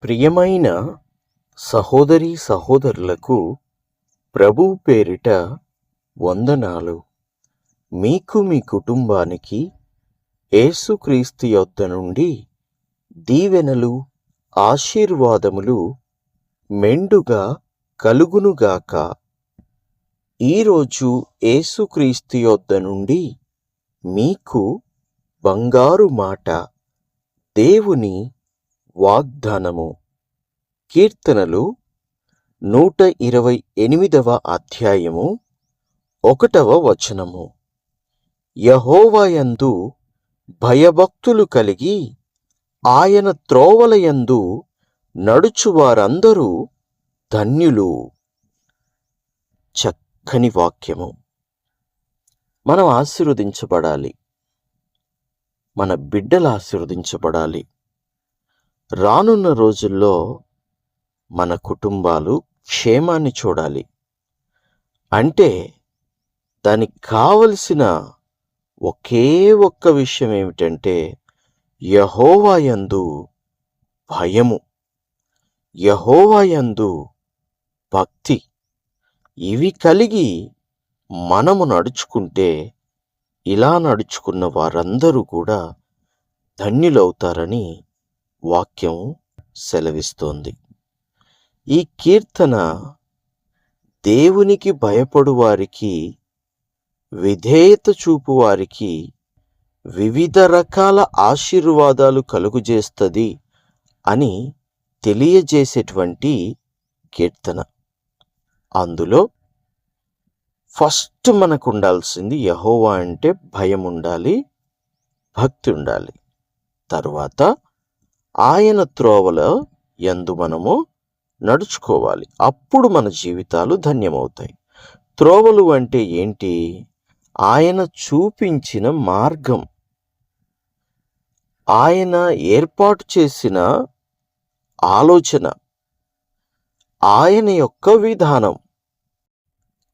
ప్రియమైన సహోదరీ సహోదరులకు ప్రభువు పేరిట వందనాలు. మీకు మీ కుటుంబానికి యేసుక్రీస్తు యొద్ద నుండి దీవెనలు, ఆశీర్వాదములు మెండుగా కలుగునుగాక. ఈరోజు యేసుక్రీస్తు యొద్ద నుండి మీకు బంగారు మాట, దేవుని వాగ్దానము. కీర్తనలు 128వ అధ్యాయము 1వ వచనము. యెహోవాయందు భయభక్తులు కలిగి ఆయన త్రోవలయందు నడుచువారందరూ ధన్యులు. చక్కని వాక్యము. మనం ఆశీర్వదించబడాలి. మన బిడ్డలు ఆశీర్వదించబడాలి. రానున్న రోజుల్లో మన కుటుంబాలు క్షేమాన్ని చూడాలి. అంటే దానికి కావలసిన ఒకే ఒక్క విషయం ఏమిటంటే యెహోవాయందు భయము, యెహోవాయందు భక్తి. ఇవి కలిగి మనము నడుచుకుంటే ఇలా నడుచుకున్న వారందరూ కూడా ధన్యులవుతారని వాక్యం సెలవిస్తోంది. ఈ కీర్తన దేవునికి భయపడు వారికి, విధేయత చూపు వారికి వివిధ రకాల ఆశీర్వాదాలు కలుగజేస్తుంది అని తెలియజేసేటువంటి కీర్తన. అందులో ఫస్ట్ మనకు ఉండాల్సింది యెహోవా అంటే భయం ఉండాలి, భక్తి ఉండాలి. తరువాత ఆయన త్రోవల యందు మనము నడుచుకోవాలి. అప్పుడు మన జీవితాలు ధన్యమవుతాయి. త్రోవలు అంటే ఏంటి? ఆయన చూపించిన మార్గం, ఆయన ఏర్పాటు చేసిన ఆలోచన, ఆయన యొక్క విధానం.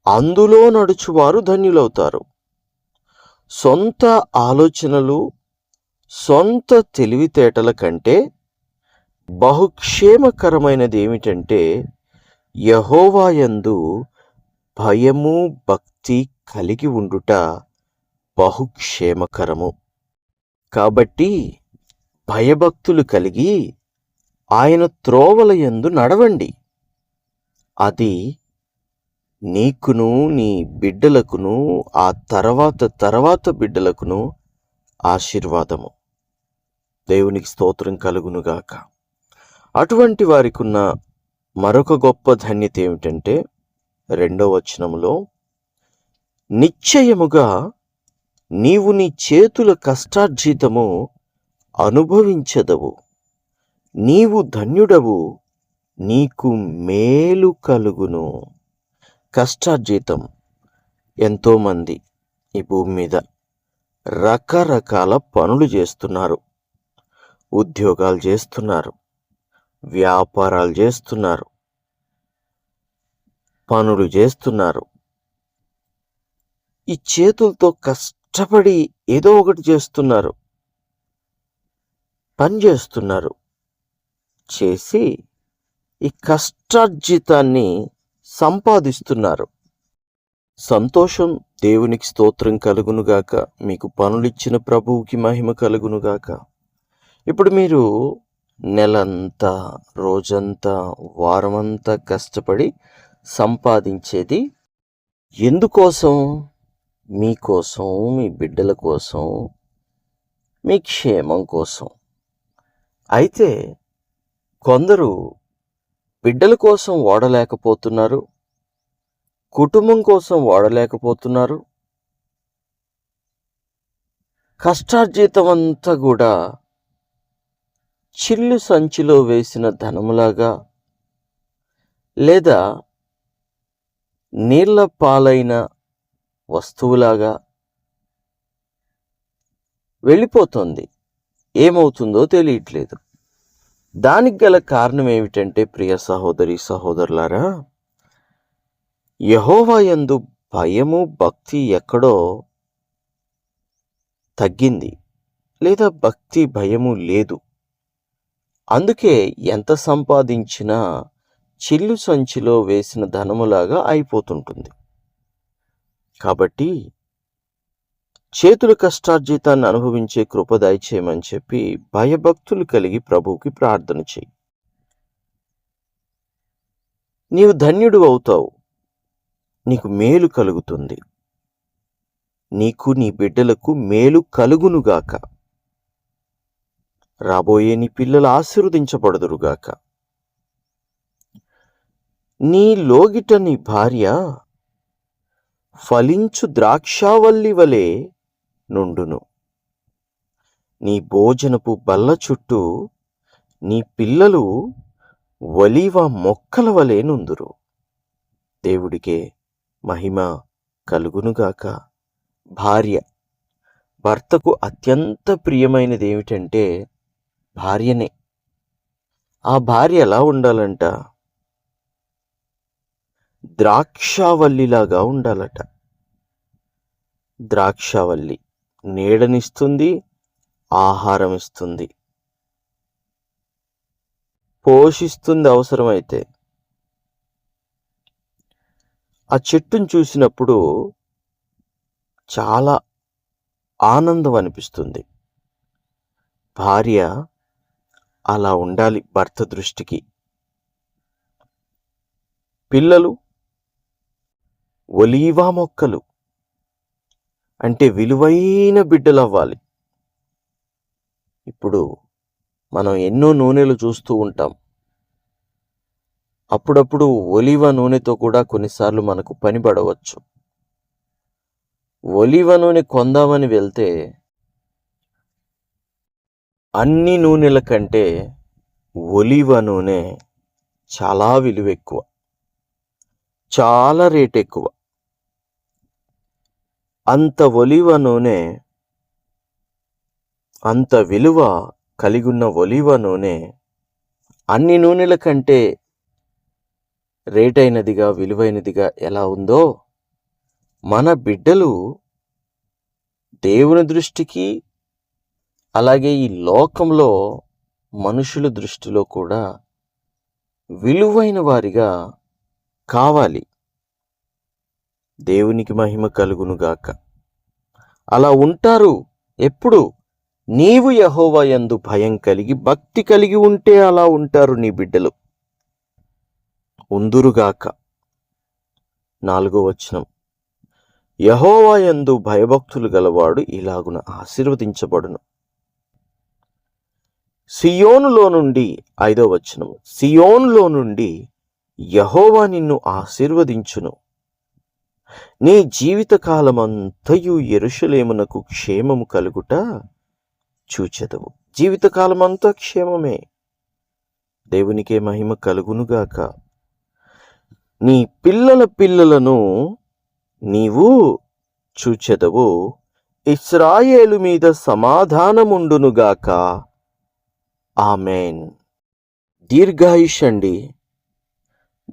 అందులో నడుచువారు ధన్యులవుతారు. సొంత ఆలోచనలు, సొంత తెలివితేటల కంటే బహుక్షేమకరమైనది ఏమిటంటే యెహోవాయందు భయము, భక్తి కలిగి ఉండుట బహుక్షేమకరము. కాబట్టి భయభక్తులు కలిగి ఆయన త్రోవలయందు నడవండి. అది నీకును, నీ బిడ్డలకును, ఆ తర్వాత బిడ్డలకును ఆశీర్వాదము. దేవునికి స్తోత్రం కలుగునుగాక. అటువంటి వారికి ఉన్న మరొక గొప్ప ధన్యత ఏమిటంటే 2వ వచనములో, నిశ్చయముగా నీవు నీ చేతుల కష్టార్జితము అనుభవించదవు, నీవు ధన్యుడవు, నీకు మేలు కలుగును. కష్టార్జితం. ఎంతోమంది ఈ భూమి మీద రకరకాల పనులు చేస్తున్నారు, ఉద్యోగాలు చేస్తున్నారు, వ్యాపారాలు చేస్తున్నారు, పనులు చేస్తున్నారు. ఈ చేతులతో కష్టపడి ఏదో ఒకటి చేస్తున్నారు, పని చేస్తున్నారు. చేసి ఈ కష్టార్జితాన్ని సంపాదిస్తున్నారు. సంతోషం. దేవునికి స్తోత్రం కలుగునుగాక. మీకు పనులిచ్చిన ప్రభువుకి మహిమ కలుగునుగాక. ఇప్పుడు మీరు నెలంతా, రోజంతా, వారమంతా కష్టపడి సంపాదించేది ఎందుకోసం? మీకోసం, మీ బిడ్డల కోసం, మీ క్షేమం కోసం. అయితే కొందరు బిడ్డల కోసం వాడలేకపోతున్నారు, కుటుంబం కోసం వాడలేకపోతున్నారు. కష్టార్జితం అంతా కూడా చిల్లు సంచిలో వేసిన ధనములాగా, లేదా నీళ్ల పాలైన వస్తువులాగా వెళ్ళిపోతుంది. ఏమవుతుందో తెలియట్లేదు. దానికి గల కారణం ఏమిటంటే ప్రియ సహోదరి సహోదరులారా, యెహోవాయందు భయము, భక్తి ఎక్కడో తగ్గింది, లేదా భక్తి భయము లేదు. అందుకే ఎంత సంపాదించినా చిల్లు సంచిలో వేసిన ధనములాగా అయిపోతుంటుంది. కాబట్టి చేతుల కష్టార్జితాన్ని అనుభవించే కృప దయచేయమని చెప్పి భయభక్తులు కలిగి ప్రభువుకి ప్రార్థన చేయి. నీవు ధన్యుడు అవుతావు. నీకు మేలు కలుగుతుంది. నీకు నీ బిడ్డలకు మేలు కలుగునుగాక. రాబోయే నీ పిల్లలు ఆశీర్వదించబడుదురుగాక. నీ లోగిట నీ భార్య ఫలించు ద్రాక్షావల్లి వలె నుండును. నీ భోజనపు బల్ల చుట్టూ నీ పిల్లలు ఒలీవ మొక్కల వలె నుందురు. దేవుడికే మహిమ కలుగునుగాక. భార్య, భర్తకు అత్యంత ప్రియమైనది ఏమిటంటే భార్యనే. ఆ భార్య ఎలా ఉండాలంట? ద్రాక్షావల్లిలాగా ఉండాలట. ద్రాక్షావల్లి నీడనిస్తుంది, ఆహారం ఇస్తుంది, పోషిస్తుంది అవసరమైతే. ఆ చెట్టును చూసినప్పుడు చాలా ఆనందం అనిపిస్తుంది. భార్య అలా ఉండాలి భర్త దృష్టికి. పిల్లలు ఒలీవా మొక్కలు అంటే విలువైన బిడ్డలవ్వాలి. ఇప్పుడు మనం ఎన్నో నూనెలు చూస్తూ ఉంటాం. అప్పుడప్పుడు ఒలీవ నూనెతో కూడా కొన్నిసార్లు మనకు పని పడవచ్చు. ఒలీవ నూనె కొందామని వెళ్తే అన్ని నూనెల కంటే ఒలీవ నూనె చాలా విలువ ఎక్కువ, చాలా రేట్ ఎక్కువ. అంత ఒలీవ నూనె, అంత విలువ కలిగున్న ఒలీవ నూనె అన్ని నూనెల కంటే రేటైనదిగా, విలువైనదిగా ఎలా ఉందో మన బిడ్డలు దేవుని దృష్టికి, అలాగే ఈ లోకంలో మనుషుల దృష్టిలో కూడా విలువైన వారిగా కావాలి. దేవునికి మహిమ కలుగునుగాక. అలా ఉంటారు. ఎప్పుడు? నీవు యెహోవా యందు భయం కలిగి భక్తి కలిగి ఉంటే అలా ఉంటారు నీ బిడ్డలు. ఉందురుగాక. 4వ వచనం, యెహోవా యందు భయభక్తులు గలవాడు ఇలాగున ఆశీర్వదించబడును. సియోనులో నుండి 5వ వచనం, సియోనులో నుండి యెహోవా నిన్ను ఆశీర్వదించును. నీ జీవితకాలమంతయు యెరూషలేమునకు క్షేమము కలుగుట చూచెదవు. జీవితకాలమంతా క్షేమమే. దేవునికే మహిమ కలుగునుగాక. నీ పిల్లల పిల్లలను నీవు చూచెదవు. ఇశ్రాయేలు మీద సమాధానముండునుగాక. ఆమేన్. దీర్ఘాయుష్ అండి.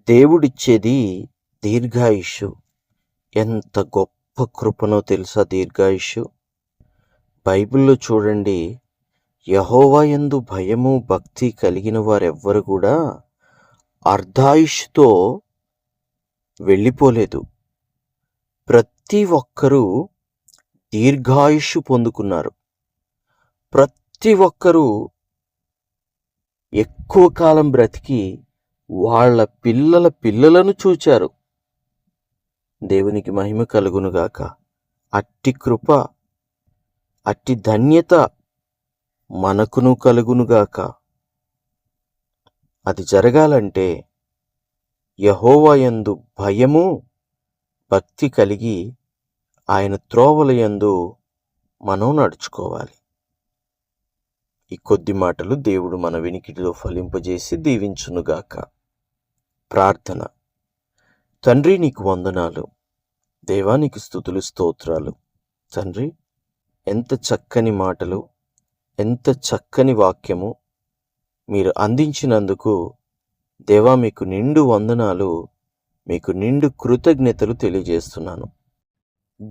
దేవుడిచ్చేది దీర్ఘాయుష్. ఎంత గొప్ప కృపనో తెలుసా దీర్ఘాయుష్. బైబిల్లో చూడండి, యెహోవా యందు భయము భక్తి కలిగిన వారెవ్వరు కూడా అర్ధాయుష్తో వెళ్ళిపోలేదు. ప్రతి ఒక్కరూ దీర్ఘాయుష్ పొందుకున్నారు. ప్రతి ఒక్కరూ ఎక్కువ కాలం బ్రతికి వాళ్ళ పిల్లల పిల్లలను చూచారు. దేవునికి మహిమ కలుగునుగాక. అట్టి కృప, అట్టి ధన్యత మనకును కలుగునుగాక. అది జరగాలంటే యెహోవా యందు భయము భక్తి కలిగి ఆయన త్రోవల యందు మనం నడుచుకోవాలి. ఈ కొద్ది మాటలు దేవుడు మన వినికిడిలో ఫలింపజేసి దీవించునుగాక. ప్రార్థన. తండ్రి, నీకు వందనాలు. దేవా, నీకు స్తుతులు స్తోత్రాలు. తండ్రి, ఎంత చక్కని మాటలు, ఎంత చక్కని వాక్యము మీరు అందించినందుకు దేవా మీకు నిండు వందనాలు, మీకు నిండు కృతజ్ఞతలు తెలియజేస్తున్నాను.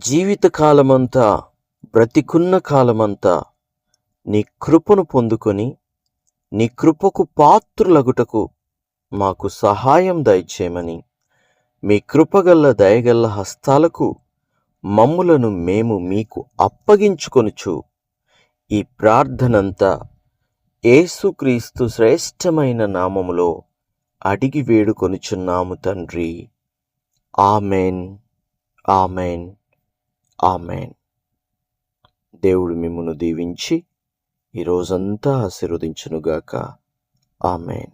జీవితకాలమంతా, బ్రతికున్న కాలమంతా నీ కృపను పొందుకొని నీ కృపకు పాత్రులగుటకు మాకు సహాయం దయచేయమని మీ కృపగల్ల దయగల్ల హస్తాలకు మమ్ములను మేము మీకు అప్పగించుకొనుచు ఈ ప్రార్థనంతా యేసుక్రీస్తు శ్రేష్టమైన నామములో అడిగి వేడుకొనుచున్నాము తండ్రి. Amen, amen, amen. దేవుడు మిమ్మును దీవించి ఈ రోజంతా ఆశీర్వదించునుగాక. ఆమెన్.